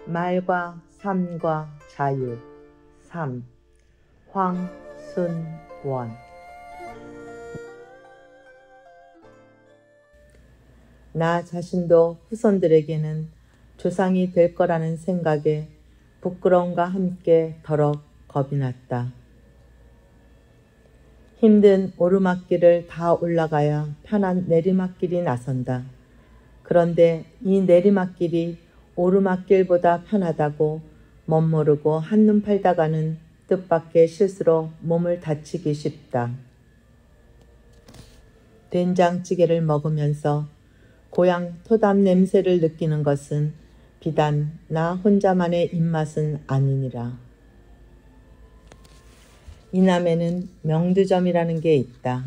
말과 삶과 자유 3. 황순원. 나 자신도 후손들에게는 조상이 될 거라는 생각에 부끄러움과 함께 더럭 겁이 났다. 힘든 오르막길을 다 올라가야 편한 내리막길이 나선다. 그런데 이 내리막길이 오르막길보다 편하다고 멋모르고 한눈 팔다가는 뜻밖의 실수로 몸을 다치기 쉽다. 된장찌개를 먹으면서 고향 토담 냄새를 느끼는 것은 비단 나 혼자만의 입맛은 아니니라. 이남에는 명두점이라는 게 있다.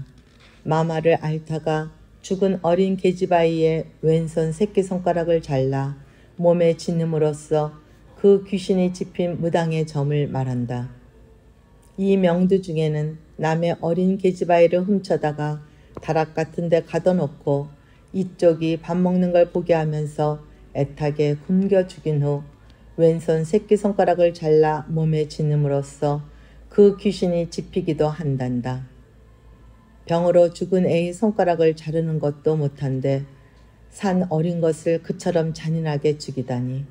마마를 앓다가 죽은 어린 계집아이의 왼손 새끼손가락을 잘라 몸에 짓num으로써 그 귀신이 집힌 무당의 점을 말한다. 이 명두 중에는 남의 어린 계집아이를 훔쳐다가 다락 같은 데 가둬놓고 이쪽이 밥 먹는 걸 보게 하면서 애타게 굶겨 죽인 후 왼손 새끼손가락을 잘라 몸에 짓num으로써 그 귀신이 집히기도 한단다. 병으로 죽은 애의 손가락을 자르는 것도 못한데 산 어린 것을 그처럼 잔인하게 죽이다니.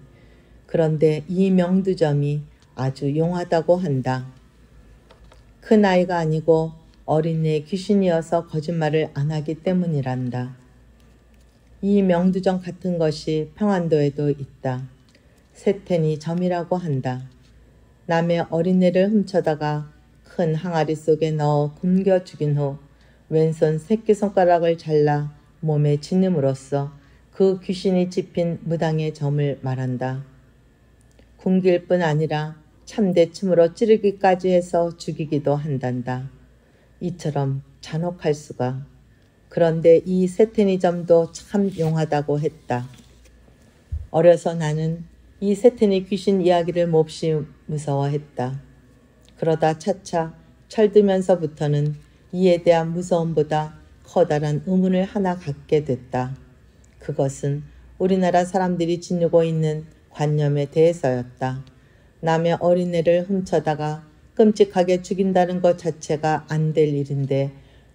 그런데 이 명두점이 아주 용하다고 한다. 큰 아이가 아니고 어린애 귀신이어서 거짓말을 안 하기 때문이란다. 이 명두점 같은 것이 평안도에도 있다. 세태니 점이라고 한다. 남의 어린애를 훔쳐다가 큰 항아리 속에 넣어 굶겨 죽인 후 왼손 새끼손가락을 잘라 몸에 짓num으로써 그 귀신이 집힌 무당의 점을 말한다. 굶길 뿐 아니라 참대침으로 찌르기까지 해서 죽이기도 한단다. 이처럼 잔혹할 수가. 그런데 이 세테니점도 참 용하다고 했다. 어려서 나는 이 세테니 귀신 이야기를 몹시 무서워했다. 그러다 차차 철들면서부터는 이에 대한 무서움보다 커다란 의문을 하나 갖게 됐다. 그것은 우리나라 사람들이 지니고 있는 관념에 대해서였다. 남의 어린애를 훔쳐다가 끔찍하게 죽인다는 것 자체가 안 될 일인데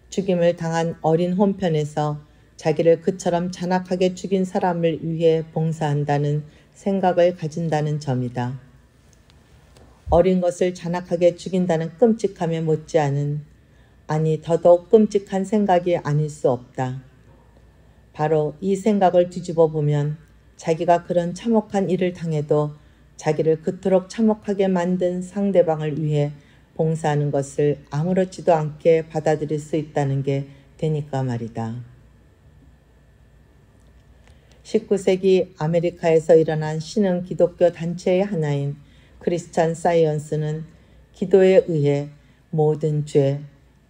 죽임을 당한 어린 혼편에서 자기를 그처럼 잔악하게 죽인 사람을 위해 봉사한다는 생각을 가진다는 점이다. 어린 것을 잔악하게 죽인다는 끔찍함에 못지않은, 아니 더더욱 끔찍한 생각이 아닐 수 없다. 바로 이 생각을 뒤집어 보면 자기가 그런 참혹한 일을 당해도 자기를 그토록 참혹하게 만든 상대방을 위해 봉사하는 것을 아무렇지도 않게 받아들일 수 있다는 게 되니까 말이다. 19세기 아메리카에서 일어난 신흥 기독교 단체의 하나인 크리스찬 사이언스는 기도에 의해 모든 죄,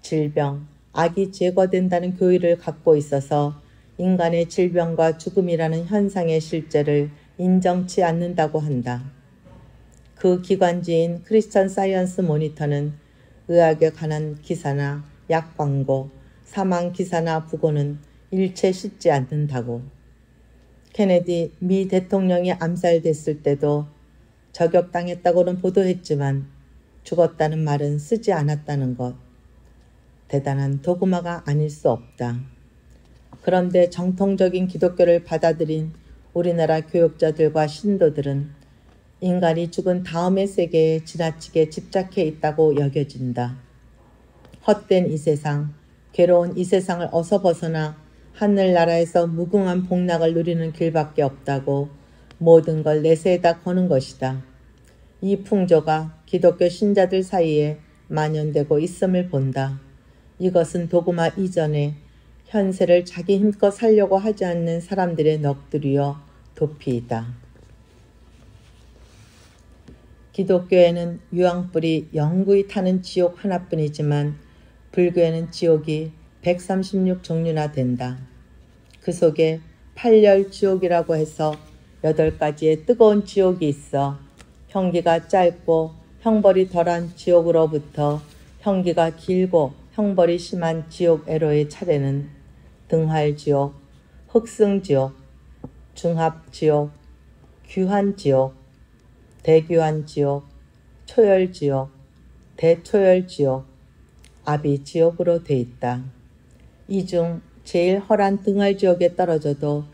질병, 악이 제거된다는 교리를 갖고 있어서 인간의 질병과 죽음이라는 현상의 실제를 인정치 않는다고 한다. 그 기관지인 크리스천 사이언스 모니터는 의학에 관한 기사나 약 광고, 사망 기사나 부고는 일체 씻지 않는다고. 케네디 미 대통령이 암살됐을 때도 저격당했다고는 보도했지만 죽었다는 말은 쓰지 않았다는 것. 대단한 도구마가 아닐 수 없다. 그런데 정통적인 기독교를 받아들인 우리나라 교육자들과 신도들은 인간이 죽은 다음의 세계에 지나치게 집착해 있다고 여겨진다. 헛된 이 세상, 괴로운 이 세상을 어서 벗어나 하늘나라에서 무궁한 복락을 누리는 길밖에 없다고 모든 걸 내세에다 거는 것이다. 이 풍조가 기독교 신자들 사이에 만연되고 있음을 본다. 이것은 도구마 이전에 현세를 자기 힘껏 살려고 하지 않는 사람들의 넋두리여 도피이다. 기독교에는 유황불이 영구히 타는 지옥 하나뿐이지만 불교에는 지옥이 136종류나 된다. 그 속에 8열 지옥이라고 해서 8가지의 뜨거운 지옥이 있어 형기가 짧고 형벌이 덜한 지옥으로부터 형기가 길고 형벌이 심한 지옥 애로의 차례는 등활지옥, 흑승지옥, 중합지옥, 규한지옥, 대교환지옥, 초열지옥, 대초열지옥, 아비지옥으로 돼 있다. 이 중 제일 헐한 등활지옥에 떨어져도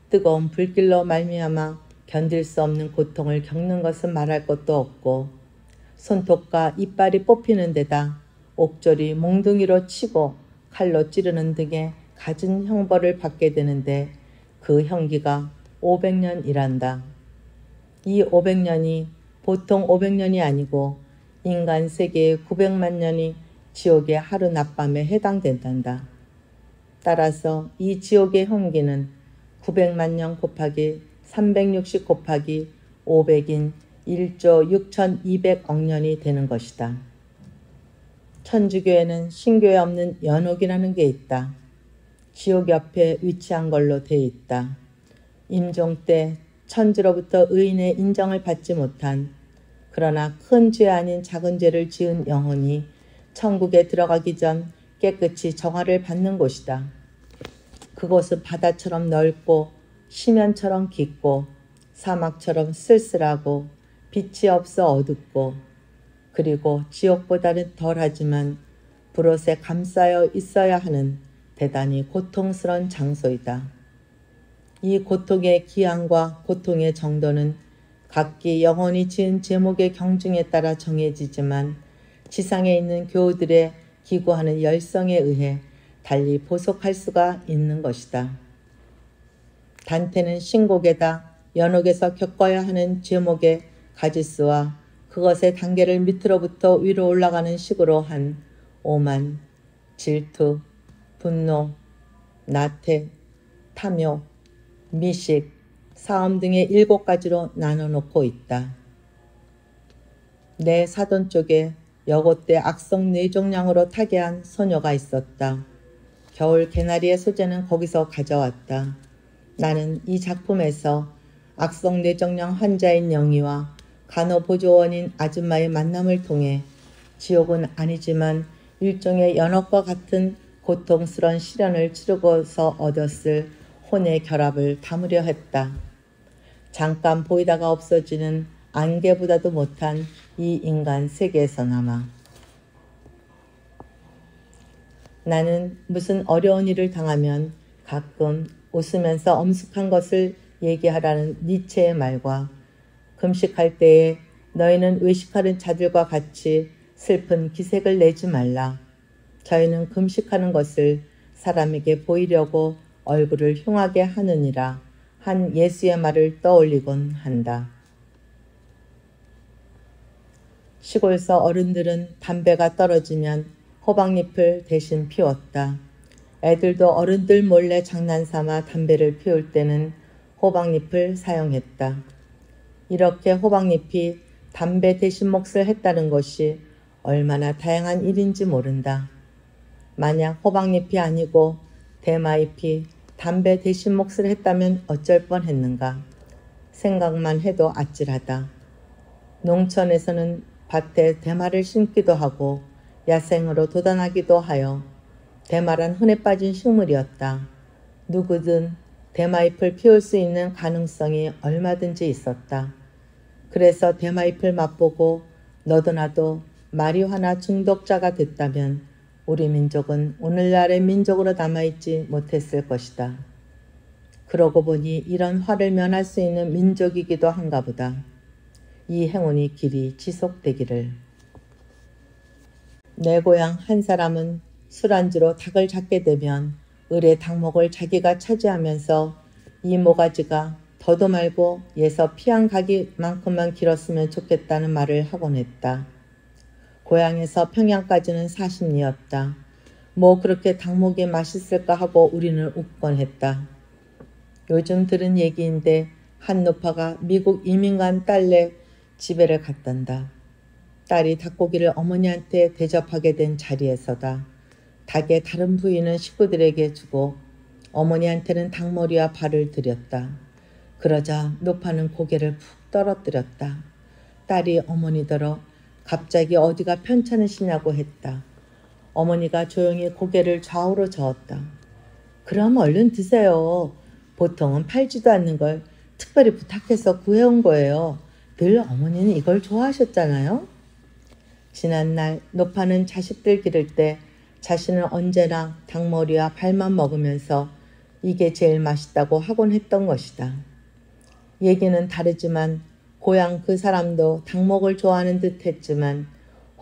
뜨거운 불길로 말미암아 견딜 수 없는 고통을 겪는 것은 말할 것도 없고, 손톱과 이빨이 뽑히는 데다 옥졸이 몽둥이로 치고 칼로 찌르는 등의 갖은 형벌을 받게 되는데 그 형기가 500년이란다. 이 500년이 보통 500년이 아니고 인간 세계의 900만 년이 지옥의 하루 낮밤에 해당된단다. 따라서 이 지옥의 형기는 900만 년 곱하기 360 곱하기 500인 1조 6200억 년이 되는 것이다. 천주교에는 신교에 없는 연옥이라는 게 있다. 지옥 옆에 위치한 걸로 돼 있다. 임종 때 천주로부터 의인의 인정을 받지 못한, 그러나 큰 죄 아닌 작은 죄를 지은 영혼이 천국에 들어가기 전 깨끗이 정화를 받는 곳이다. 그곳은 바다처럼 넓고 심연처럼 깊고 사막처럼 쓸쓸하고 빛이 없어 어둡고, 그리고 지옥보다는 덜하지만 불옷에 감싸여 있어야 하는 대단히 고통스러운 장소이다. 이 고통의 기한과 고통의 정도는 각기 영혼이 지은 제목의 경중에 따라 정해지지만 지상에 있는 교우들의 기구하는 열성에 의해 달리 보속할 수가 있는 것이다. 단테는 신곡에다 연옥에서 겪어야 하는 제목의 가지수와 그것의 단계를 밑으로부터 위로 올라가는 식으로 한 오만, 질투, 분노, 나태, 탐욕, 미식, 사음 등의 7가지로 나눠놓고 있다. 내 사돈 쪽에 여고때 악성 뇌종양으로 타계한 소녀가 있었다. 겨울 개나리의 소재는 거기서 가져왔다. 나는 이 작품에서 악성 뇌종양 환자인 영희와 간호보조원인 아줌마의 만남을 통해 지옥은 아니지만 일종의 연옥과 같은 고통스러운 시련을 치르고서 얻었을 혼의 결합을 담으려 했다. 잠깐 보이다가 없어지는 안개보다도 못한 이 인간 세계에서나마. 나는 무슨 어려운 일을 당하면 가끔 웃으면서 엄숙한 것을 얘기하라는 니체의 말과 금식할 때에 너희는 외식하는 자들과 같이 슬픈 기색을 내지 말라. 저희는 금식하는 것을 사람에게 보이려고 얼굴을 흉하게 하느니라 한 예수의 말을 떠올리곤 한다. 시골서 어른들은 담배가 떨어지면 호박잎을 대신 피웠다. 애들도 어른들 몰래 장난삼아 담배를 피울 때는 호박잎을 사용했다. 이렇게 호박잎이 담배 대신 몫을 했다는 것이 얼마나 다양한 일인지 모른다. 만약 호박잎이 아니고 대마잎이 담배 대신 몫을 했다면 어쩔 뻔했는가. 생각만 해도 아찔하다. 농촌에서는 밭에 대마를 심기도 하고 야생으로 도단하기도 하여 대마란 흔해 빠진 식물이었다. 누구든 대마잎을 피울 수 있는 가능성이 얼마든지 있었다. 그래서 대마잎을 맛보고 너도 나도 마리화나 중독자가 됐다면 우리 민족은 오늘날의 민족으로 남아있지 못했을 것이다. 그러고 보니 이런 화를 면할 수 있는 민족이기도 한가 보다. 이 행운이 길이 지속되기를. 내 고향 한 사람은 술안주로 닭을 잡게 되면 을의 닭목을 자기가 차지하면서 이 모가지가 더도 말고 예서 피한 가기만큼만 길었으면 좋겠다는 말을 하곤 했다. 고향에서 평양까지는 40리였다. 뭐 그렇게 닭목이 맛있을까 하고 우리는 웃곤 했다. 요즘 들은 얘기인데 한 노파가 미국 이민간 딸네 집에를 갔단다. 딸이 닭고기를 어머니한테 대접하게 된 자리에서다. 닭의 다른 부위는 식구들에게 주고 어머니한테는 닭머리와 발을 드렸다. 그러자 노파는 고개를 푹 떨어뜨렸다. 딸이 어머니더러 갑자기 어디가 편찮으시냐고 했다. 어머니가 조용히 고개를 좌우로 저었다. 그럼 얼른 드세요. 보통은 팔지도 않는 걸 특별히 부탁해서 구해온 거예요. 늘 어머니는 이걸 좋아하셨잖아요. 지난날 노파는 자식들 기를 때 자신은 언제나 닭머리와 발만 먹으면서 이게 제일 맛있다고 하곤 했던 것이다. 얘기는 다르지만 고향 그 사람도 닭목을 좋아하는 듯 했지만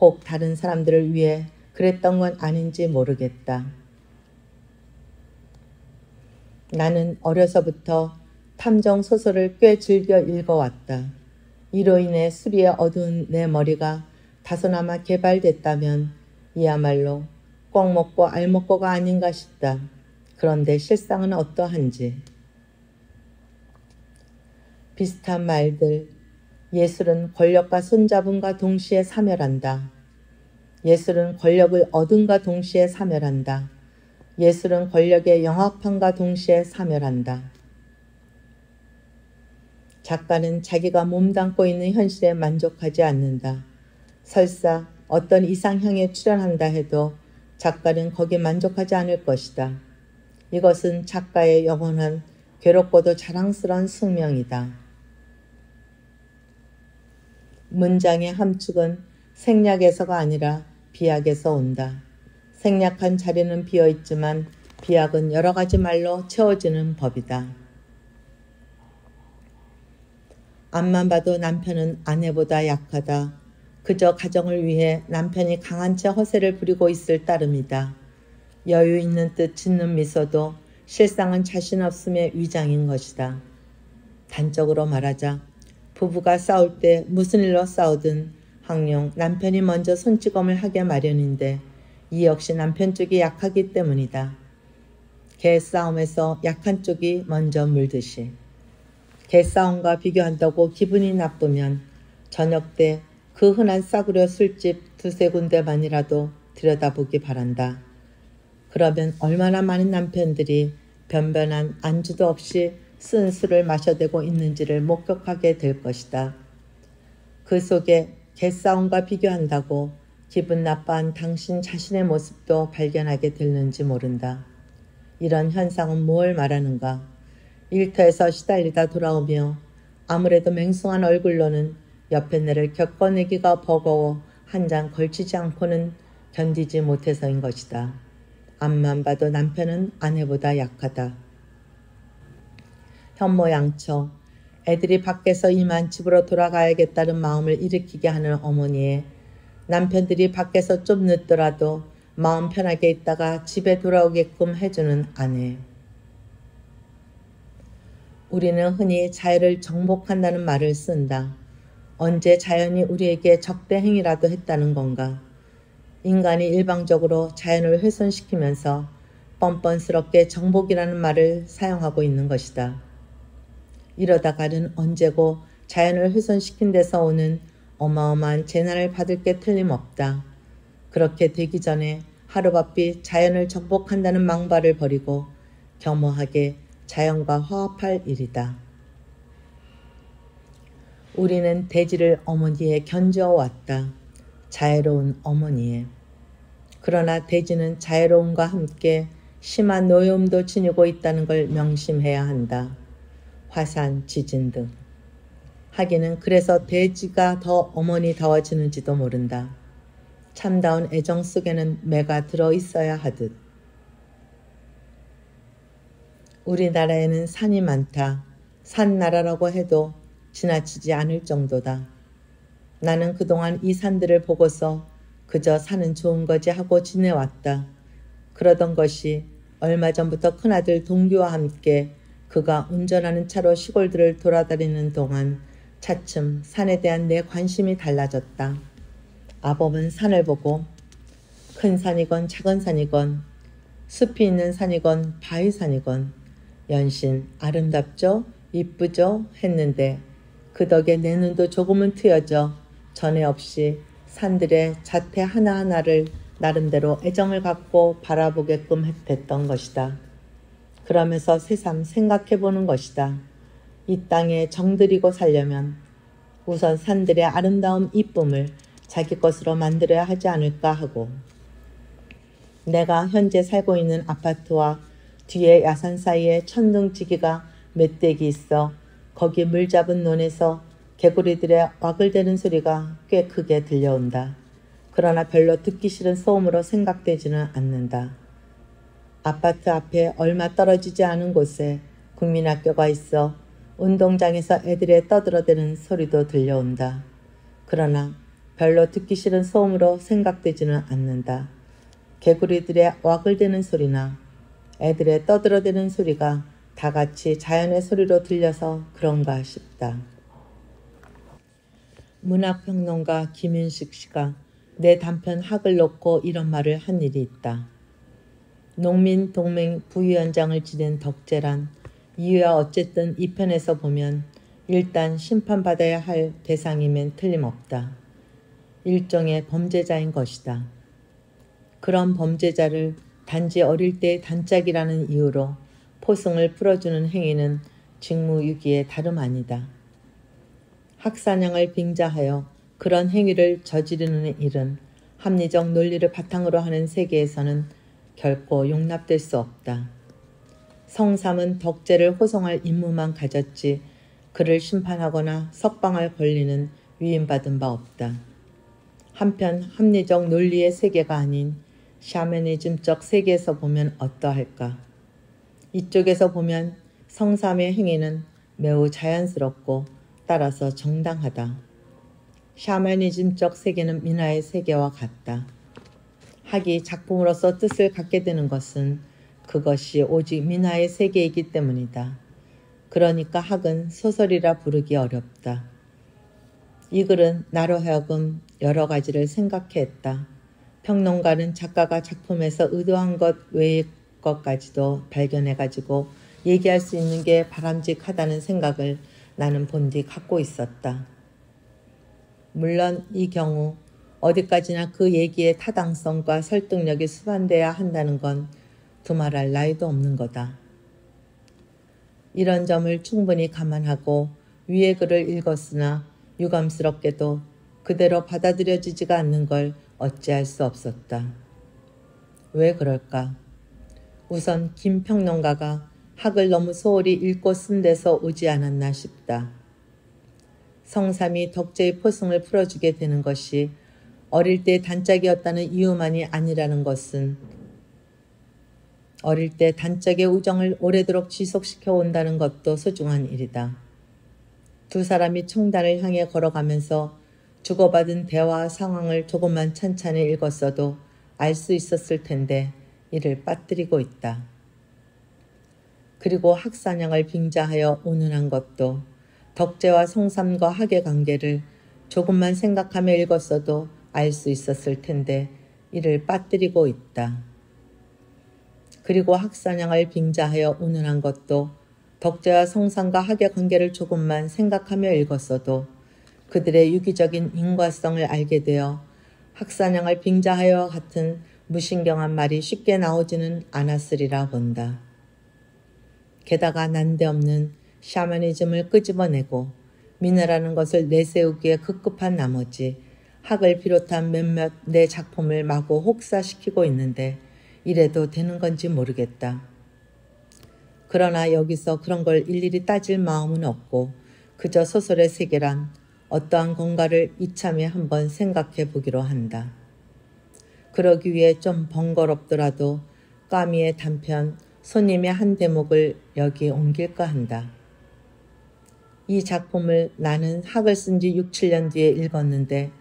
혹 다른 사람들을 위해 그랬던 건 아닌지 모르겠다. 나는 어려서부터 탐정 소설을 꽤 즐겨 읽어왔다. 이로 인해 수리에 어두운 내 머리가 다소나마 개발됐다면 이야말로 꼭 먹고 알 먹고가 아닌가 싶다. 그런데 실상은 어떠한지. 비슷한 말들. 예술은 권력과 손잡음과 동시에 사멸한다. 예술은 권력을 얻음과 동시에 사멸한다. 예술은 권력의 영합함과 동시에 사멸한다. 작가는 자기가 몸담고 있는 현실에 만족하지 않는다. 설사 어떤 이상향에 출연한다 해도 작가는 거기에 만족하지 않을 것이다. 이것은 작가의 영원한 괴롭고도 자랑스러운 숙명이다. 문장의 함축은 생략에서가 아니라 비약에서 온다. 생략한 자리는 비어있지만 비약은 여러 가지 말로 채워지는 법이다. 앞만 봐도 남편은 아내보다 약하다. 그저 가정을 위해 남편이 강한 채 허세를 부리고 있을 따름이다. 여유 있는 듯 짓는 미소도 실상은 자신 없음의 위장인 것이다. 단적으로 말하자 부부가 싸울 때 무슨 일로 싸우든 항용 남편이 먼저 손찌검을 하게 마련인데 이 역시 남편 쪽이 약하기 때문이다. 개 싸움에서 약한 쪽이 먼저 물듯이. 개 싸움과 비교한다고 기분이 나쁘면 저녁 때 그 흔한 싸구려 술집 두세 군데만이라도 들여다보기 바란다. 그러면 얼마나 많은 남편들이 변변한 안주도 없이 쓴 술을 마셔대고 있는지를 목격하게 될 것이다. 그 속에 개싸움과 비교한다고 기분 나빠한 당신 자신의 모습도 발견하게 되는지 모른다. 이런 현상은 뭘 말하는가? 일터에서 시달리다 돌아오며 아무래도 맹숭한 얼굴로는 옆에 내를 겪어내기가 버거워 한 장 걸치지 않고는 견디지 못해서인 것이다. 앞만 봐도 남편은 아내보다 약하다. 현모양처 애들이 밖에서 이만 집으로 돌아가야겠다는 마음을 일으키게 하는 어머니에 남편들이 밖에서 좀 늦더라도 마음 편하게 있다가 집에 돌아오게끔 해주는 아내. 우리는 흔히 자연을 정복한다는 말을 쓴다. 언제 자연이 우리에게 적대 행위라도 했다는 건가? 인간이 일방적으로 자연을 훼손시키면서 뻔뻔스럽게 정복이라는 말을 사용하고 있는 것이다. 이러다가는 언제고 자연을 훼손시킨 데서 오는 어마어마한 재난을 받을 게 틀림없다. 그렇게 되기 전에 하루바삐 자연을 정복한다는 망발을 버리고 겸허하게 자연과 화합할 일이다. 우리는 대지를 어머니에 견주어 왔다. 자애로운 어머니에. 그러나 대지는 자애로움과 함께 심한 노여움도 지니고 있다는 걸 명심해야 한다. 화산, 지진 등. 하기는 그래서 대지가 더 어머니다워지는지도 모른다. 참다운 애정 속에는 매가 들어있어야 하듯. 우리나라에는 산이 많다. 산나라라고 해도 지나치지 않을 정도다. 나는 그동안 이 산들을 보고서 그저 산은 좋은 거지 하고 지내왔다. 그러던 것이 얼마 전부터 큰아들 동규와 함께 그가 운전하는 차로 시골들을 돌아다니는 동안 차츰 산에 대한 내 관심이 달라졌다. 아범은 산을 보고 큰 산이건 작은 산이건 숲이 있는 산이건 바위산이건 연신 아름답죠? 이쁘죠? 했는데 그 덕에 내 눈도 조금은 트여져 전에 없이 산들의 자태 하나하나를 나름대로 애정을 갖고 바라보게끔 됐던 것이다. 그러면서 새삼 생각해보는 것이다. 이 땅에 정들이고 살려면 우선 산들의 아름다움 이쁨을 자기 것으로 만들어야 하지 않을까 하고 내가 현재 살고 있는 아파트와 뒤에 야산 사이에 천둥지기가 멧돼기 있어 거기 물 잡은 논에서 개구리들의 와글대는 소리가 꽤 크게 들려온다. 그러나 별로 듣기 싫은 소음으로 생각되지는 않는다. 아파트 앞에 얼마 떨어지지 않은 곳에 국민학교가 있어 운동장에서 애들의 떠들어대는 소리도 들려온다. 그러나 별로 듣기 싫은 소음으로 생각되지는 않는다. 개구리들의 와글대는 소리나 애들의 떠들어대는 소리가 다 같이 자연의 소리로 들려서 그런가 싶다. 문학평론가 김윤식 씨가 내 단편 학을 놓고 이런 말을 한 일이 있다. 농민동맹 부위원장을 지낸 덕재란 이유야 어쨌든 이 편에서 보면 일단 심판받아야 할 대상이면 틀림없다. 일종의 범죄자인 것이다. 그런 범죄자를 단지 어릴 때 단짝이라는 이유로 포승을 풀어주는 행위는 직무유기에 다름 아니다. 학사냥을 빙자하여 그런 행위를 저지르는 일은 합리적 논리를 바탕으로 하는 세계에서는 결코 용납될 수 없다. 성삼은 덕재를 호송할 임무만 가졌지 그를 심판하거나 석방할 권리는 위임받은 바 없다. 한편 합리적 논리의 세계가 아닌 샤머니즘적 세계에서 보면 어떠할까? 이쪽에서 보면 성삼의 행위는 매우 자연스럽고 따라서 정당하다. 샤머니즘적 세계는 민화의 세계와 같다. 학이 작품으로서 뜻을 갖게 되는 것은 그것이 오직 민화의 세계이기 때문이다. 그러니까 학은 소설이라 부르기 어렵다. 이 글은 나로 하여금 여러 가지를 생각해 했다. 평론가는 작가가 작품에서 의도한 것 외의 것까지도 발견해가지고 얘기할 수 있는 게 바람직하다는 생각을 나는 본디 갖고 있었다. 물론 이 경우 어디까지나 그 얘기의 타당성과 설득력이 수반돼야 한다는 건 두말할 나위도 없는 거다. 이런 점을 충분히 감안하고 위의 글을 읽었으나 유감스럽게도 그대로 받아들여지지가 않는 걸 어찌할 수 없었다. 왜 그럴까? 우선 김 평론가가 학을 너무 소홀히 읽고 쓴 데서 오지 않았나 싶다. 성삼이 덕재의 포승을 풀어주게 되는 것이 어릴 때 단짝이었다는 이유만이 아니라는 것은 어릴 때 단짝의 우정을 오래도록 지속시켜 온다는 것도 소중한 일이다. 두 사람이 청단을 향해 걸어가면서 주고받은 대화 상황을 조금만 찬찬히 읽었어도 알 수 있었을 텐데 이를 빠뜨리고 있다. 그리고 학사냥을 빙자하여 운운한 것도 덕재와 성삼과 학의 관계를 조금만 생각하며 읽었어도 알 수 있었을 텐데 이를 빠뜨리고 있다. 그리고 학사냥을 빙자하여 운운한 것도 덕재와 성삼과 학의 관계를 조금만 생각하며 읽었어도 그들의 유기적인 인과성을 알게 되어 학사냥을 빙자하여 같은 무신경한 말이 쉽게 나오지는 않았으리라 본다. 게다가 난데없는 샤머니즘을 끄집어내고 민화라는 것을 내세우기에 급급한 나머지 학을 비롯한 몇몇 내 작품을 마구 혹사시키고 있는데 이래도 되는 건지 모르겠다. 그러나 여기서 그런 걸 일일이 따질 마음은 없고 그저 소설의 세계란 어떠한 건가를 이참에 한번 생각해 보기로 한다. 그러기 위해 좀 번거롭더라도 까미의 단편 손님의 한 대목을 여기 옮길까 한다. 이 작품을 나는 학을 쓴 지 6, 7년 뒤에 읽었는데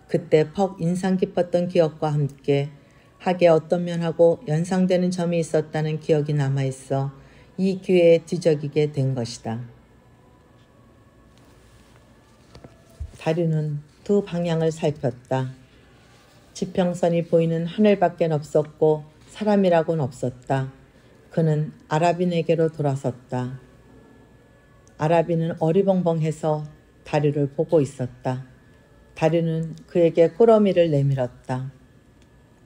그때 퍽 인상 깊었던 기억과 함께 학의 어떤 면하고 연상되는 점이 있었다는 기억이 남아있어 이 기회에 뒤적이게 된 것이다. 다류는 두 방향을 살폈다. 지평선이 보이는 하늘밖엔 없었고 사람이라고는 없었다. 그는 아라빈에게로 돌아섰다. 아라빈은 어리벙벙해서 다류를 보고 있었다. 다류는 그에게 꾸러미를 내밀었다.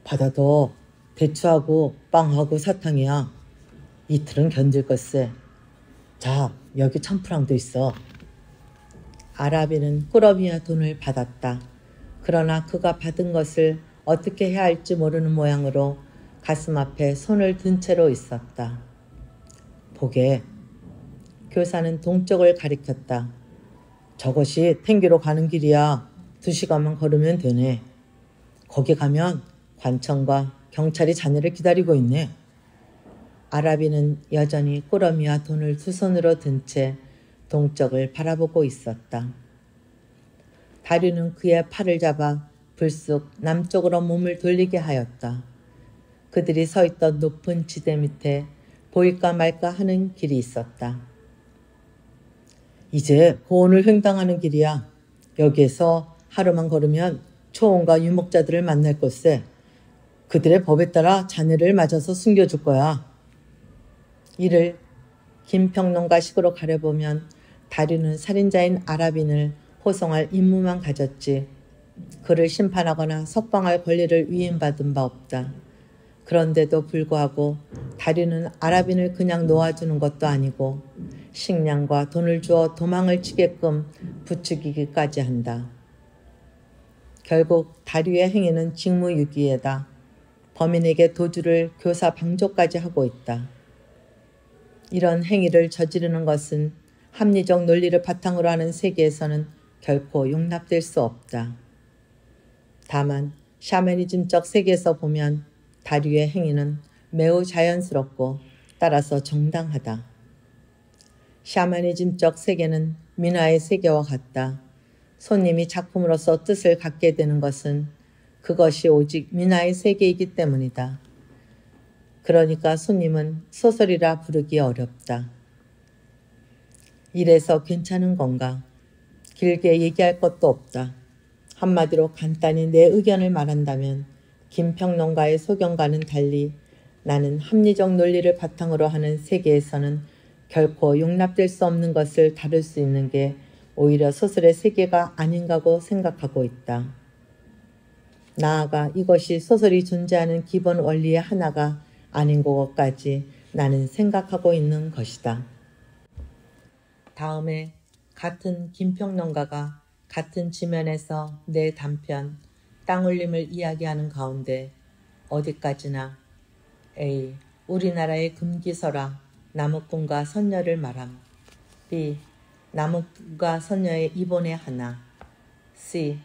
받아도 대추하고 빵하고 사탕이야. 이틀은 견딜 것세. 자, 여기 1,000프랑도 있어. 아라빈은 꾸러미와 돈을 받았다. 그러나 그가 받은 것을 어떻게 해야 할지 모르는 모양으로 가슴 앞에 손을 든 채로 있었다. 보게. 교사는 동쪽을 가리켰다. 저것이 탱기로 가는 길이야. 2시간만 걸으면 되네. 거기 가면 관청과 경찰이 자네를 기다리고 있네. 아라비는 여전히 꾸러미와 돈을 두 손으로 든 채 동쪽을 바라보고 있었다. 다리는 그의 팔을 잡아 불쑥 남쪽으로 몸을 돌리게 하였다. 그들이 서 있던 높은 지대 밑에 보일까 말까 하는 길이 있었다. 이제 고원을 횡단하는 길이야. 여기에서 하루만 걸으면 초원과 유목자들을 만날 것세. 그들의 법에 따라 자네를 맞아서 숨겨줄 거야. 이를 김평론가식으로 가려보면 다리는 살인자인 아라빈을 호송할 임무만 가졌지 그를 심판하거나 석방할 권리를 위임받은 바 없다. 그런데도 불구하고 다리는 아라빈을 그냥 놓아주는 것도 아니고 식량과 돈을 주어 도망을 치게끔 부추기기까지 한다. 결국 다리의 행위는 직무유기에다 범인에게 도주를 교사 방조까지 하고 있다. 이런 행위를 저지르는 것은 합리적 논리를 바탕으로 하는 세계에서는 결코 용납될 수 없다. 다만 샤머니즘적 세계에서 보면 다리의 행위는 매우 자연스럽고 따라서 정당하다. 샤머니즘적 세계는 민화의 세계와 같다. 손님이 작품으로서 뜻을 갖게 되는 것은 그것이 오직 민화의 세계이기 때문이다. 그러니까 손님은 소설이라 부르기 어렵다. 이래서 괜찮은 건가? 길게 얘기할 것도 없다. 한마디로 간단히 내 의견을 말한다면 김평론가의 소견과는 달리 나는 합리적 논리를 바탕으로 하는 세계에서는 결코 용납될 수 없는 것을 다룰 수 있는 게 오히려 소설의 세계가 아닌가고 생각하고 있다. 나아가 이것이 소설이 존재하는 기본 원리의 하나가 아닌 것까지 나는 생각하고 있는 것이다. 다음에 같은 김평론가가 같은 지면에서 내 단편 땅울림을 이야기하는 가운데 어디까지나 A. 우리나라의 금기설화 나무꾼과 선녀를 말함. B. 나무꾼과 선녀의 이본의 하나. C.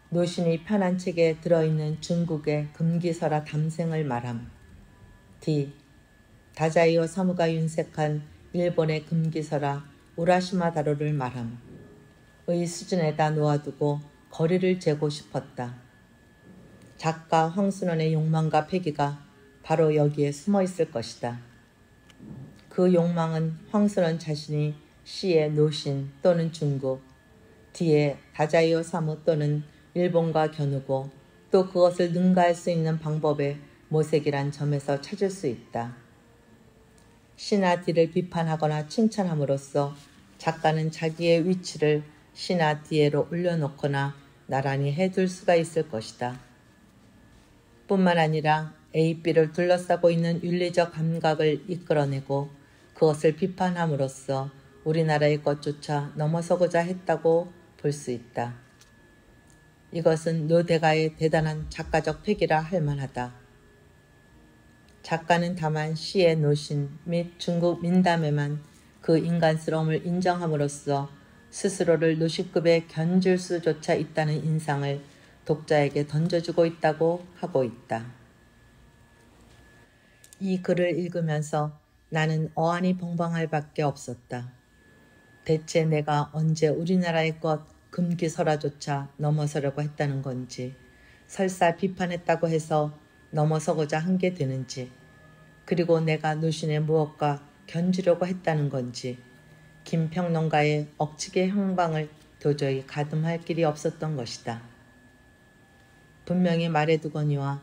노신이 편한 책에 들어있는 중국의 금기설화 담생을 말함. D. 다자이오 사무가 윤색한 일본의 금기설화 우라시마 다로를 말함. 의 수준에다 놓아두고 거리를 재고 싶었다. 작가 황순원의 욕망과 패기가 바로 여기에 숨어 있을 것이다. 그 욕망은 황순원 자신이 시의 노신 또는 중국, 뒤에 다자이오 사무 또는 일본과 겨누고 또 그것을 능가할 수 있는 방법의 모색이란 점에서 찾을 수 있다. 시나 뒤를 비판하거나 칭찬함으로써 작가는 자기의 위치를 시나 뒤에로 올려놓거나 나란히 해둘 수가 있을 것이다. 뿐만 아니라 A, B를 둘러싸고 있는 윤리적 감각을 이끌어내고 그것을 비판함으로써 우리나라의 것조차 넘어서고자 했다고 볼 수 있다. 이것은 노대가의 대단한 작가적 패기라 할 만하다. 작가는 다만 시의 노신 및 중국 민담에만 그 인간스러움을 인정함으로써 스스로를 노신급에 견줄 수조차 있다는 인상을 독자에게 던져주고 있다고 하고 있다. 이 글을 읽으면서 나는 어안이 벙벙할 밖에 없었다. 대체 내가 언제 우리나라의 것 금기설화조차 넘어서려고 했다는 건지, 설사 비판했다고 해서 넘어서고자 한 게 되는지, 그리고 내가 노신의 무엇과 견주려고 했다는 건지, 김평론가의 억측의 형방을 도저히 가늠할 길이 없었던 것이다. 분명히 말해두거니와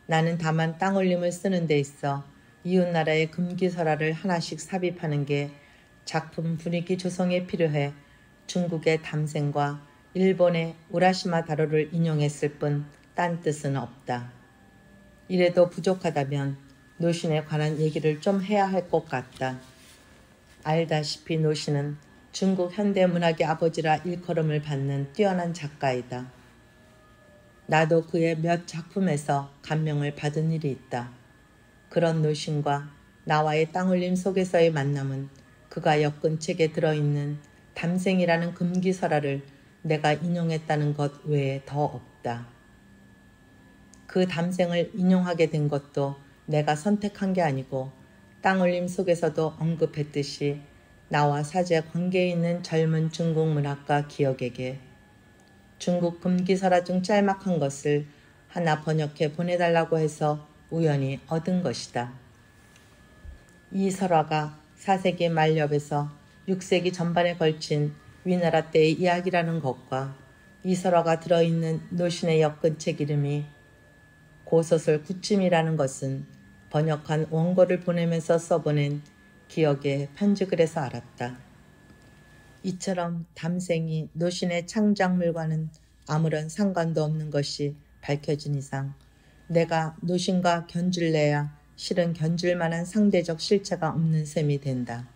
나는 다만 땅올림을 쓰는 데 있어 이웃나라의 금기설화를 하나씩 삽입하는 게 작품 분위기 조성에 필요해 중국의 담생과 일본의 우라시마 다로를 인용했을 뿐 딴 뜻은 없다. 이래도 부족하다면 노신에 관한 얘기를 좀 해야 할 것 같다. 알다시피 노신은 중국 현대문학의 아버지라 일컬음을 받는 뛰어난 작가이다. 나도 그의 몇 작품에서 감명을 받은 일이 있다. 그런 노신과 나와의 땅올림 속에서의 만남은 그가 엮은 책에 들어있는 담생이라는 금기설화를 내가 인용했다는 것 외에 더 없다. 그 담생을 인용하게 된 것도 내가 선택한 게 아니고 땅올림 속에서도 언급했듯이 나와 사제 관계에 있는 젊은 중국 문학가 기억에게 중국 금기설화 중 짤막한 것을 하나 번역해 보내달라고 해서 우연히 얻은 것이다. 이 설화가 4세기 말엽에서 6세기 전반에 걸친 위나라 때의 이야기라는 것과 이 설화가 들어있는 노신의 엮은책 이름이 고소설 구침이라는 것은 번역한 원고를 보내면서 써보낸 기억의 편지글 에서 알았다. 이처럼 담생이 노신의 창작물과는 아무런 상관도 없는 것이 밝혀진 이상 내가 노신과 견줄래야 실은 견줄만한 상대적 실체가 없는 셈이 된다.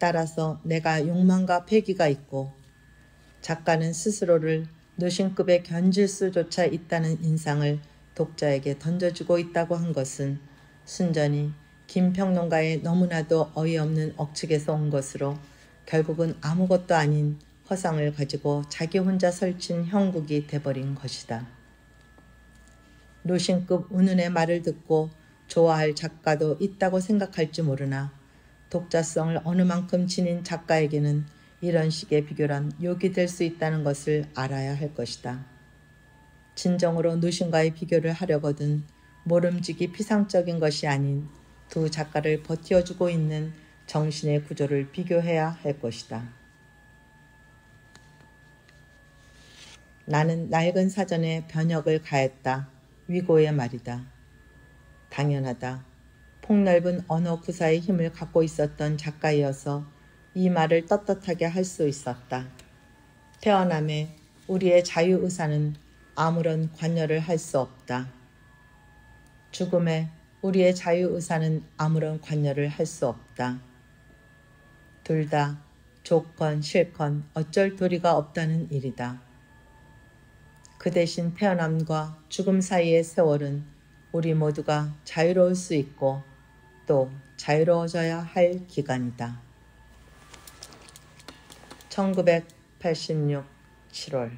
따라서 내가 욕망과 패기가 있고 작가는 스스로를 노신급의 견줄 수조차 있다는 인상을 독자에게 던져주고 있다고 한 것은 순전히 김 평론가의 너무나도 어이없는 억측에서 온 것으로 결국은 아무것도 아닌 허상을 가지고 자기 혼자 설친 형국이 돼버린 것이다. 노신급 운운의 말을 듣고 좋아할 작가도 있다고 생각할지 모르나 독자성을 어느 만큼 지닌 작가에게는 이런 식의 비교란 욕이 될 수 있다는 것을 알아야 할 것이다. 진정으로 노신과의 비교를 하려거든 모름지기 피상적인 것이 아닌 두 작가를 버티어주고 있는 정신의 구조를 비교해야 할 것이다. 나는 낡은 사전에 변역을 가했다. 위고의 말이다. 당연하다. 폭넓은 언어 구사의 힘을 갖고 있었던 작가이어서 이 말을 떳떳하게 할 수 있었다. 태어남에 우리의 자유의사는 아무런 관여를 할 수 없다. 죽음에 우리의 자유의사는 아무런 관여를 할 수 없다. 둘 다 좋건 싫건 어쩔 도리가 없다는 일이다. 그 대신 태어남과 죽음 사이의 세월은 우리 모두가 자유로울 수 있고 또 자유로워져야 할 기간이다. 1986 7월